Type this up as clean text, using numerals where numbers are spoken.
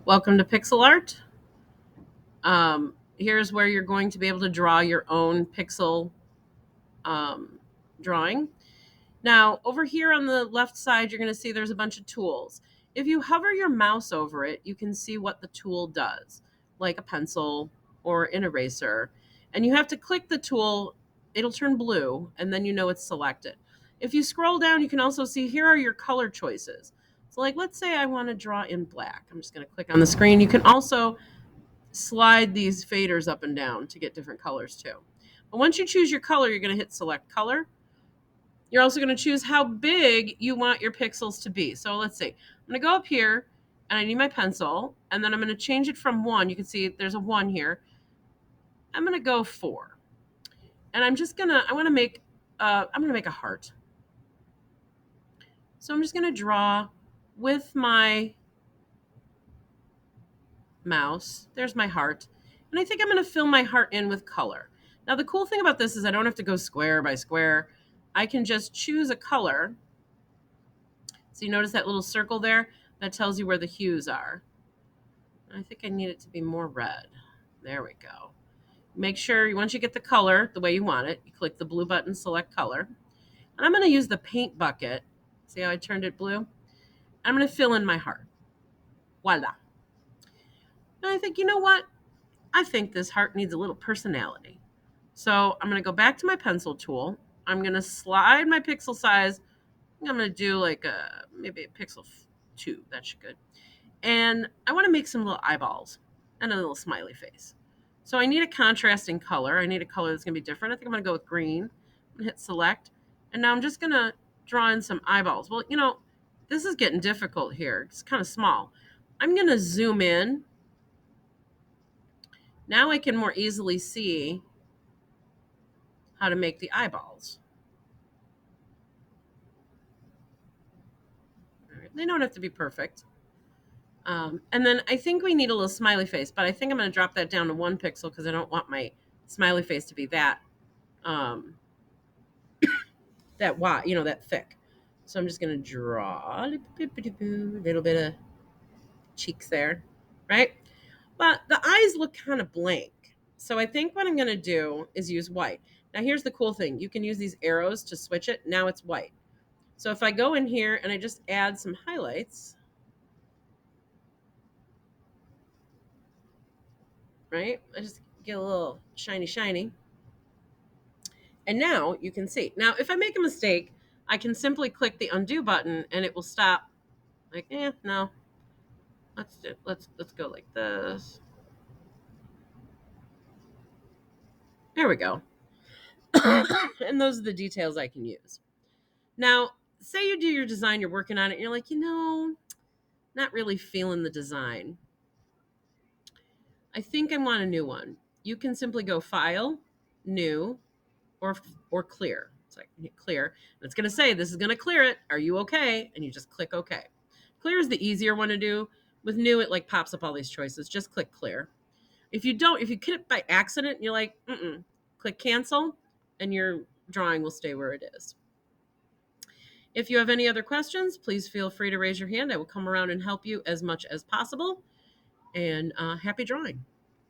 Welcome to Pixelart. Here's where you're going to be able to draw your own pixel um, drawing. Now, over here on the left side, you're going to see there's a bunch of tools. If you hover your mouse over it, you can see what the tool does, like a pencil or an eraser. And you have to click the tool, it'll turn blue, and then you know it's selected. If you scroll down, you can also see here are your color choices. So, like, let's say I want to draw in black. I'm just going to click on the screen. You can also slide these faders up and down to get different colors too. But once you choose your color, you're going to hit select color. You're also going to choose how big you want your pixels to be. So let's see. I'm going to go up here and I need my pencil, and then I'm going to change it from 1. You can see there's a 1 here. I'm going to go 4. And I want to make I'm going to make a heart. So I'm just going to draw with my mouse. There's my heart. And I think I'm going to fill my heart in with color. Now, the cool thing about this is I don't have to go square by square. I can just choose a color. So you notice that little circle there? That tells you where the hues are. I think I need it to be more red. There we go. Make sure once you get the color the way you want it, you click the blue button, select color. And I'm going to use the paint bucket. See how I turned it blue? I'm going to fill in my heart. Voila. And I think, you know what? I think this heart needs a little personality. So I'm going to go back to my pencil tool. I'm going to slide my pixel size. I'm going to do like maybe a pixel 2. That should good. And I want to make some little eyeballs and a little smiley face. So I need a contrasting color. I need a color that's going to be different. I think I'm going to go with green. I'm going to hit select. And now I'm just going to draw in some eyeballs. Well, this is getting difficult here. It's kind of small. I'm going to zoom in. Now I can more easily see how to make the eyeballs. They don't have to be perfect. And then I think we need a little smiley face, but I think I'm going to drop that down to 1 pixel because I don't want my smiley face to be that wide, that thick. So I'm just going to draw a little bit of cheeks there, right? But the eyes look kind of blank. So I think what I'm going to do is use white. Now here's the cool thing. You can use these arrows to switch it. Now it's white. So if I go in here and I just add some highlights, right? I just get a little shiny. And now you can see. Now, if I make a mistake, I can simply click the undo button and it will stop. Like, no. Let's go like this. There we go. And those are the details I can use. Now, say you do your design, you're working on it, and you're like, not really feeling the design. I think I want a new one. You can simply go File, New, or Clear. It's like hit Clear. And it's going to say, this is going to clear it. Are you okay? And you just click OK. Clear is the easier one to do. With New, it like pops up all these choices. Just click Clear. If you click by accident, you're like, click Cancel, and your drawing will stay where it is. If you have any other questions, please feel free to raise your hand. I will come around and help you as much as possible. And happy drawing.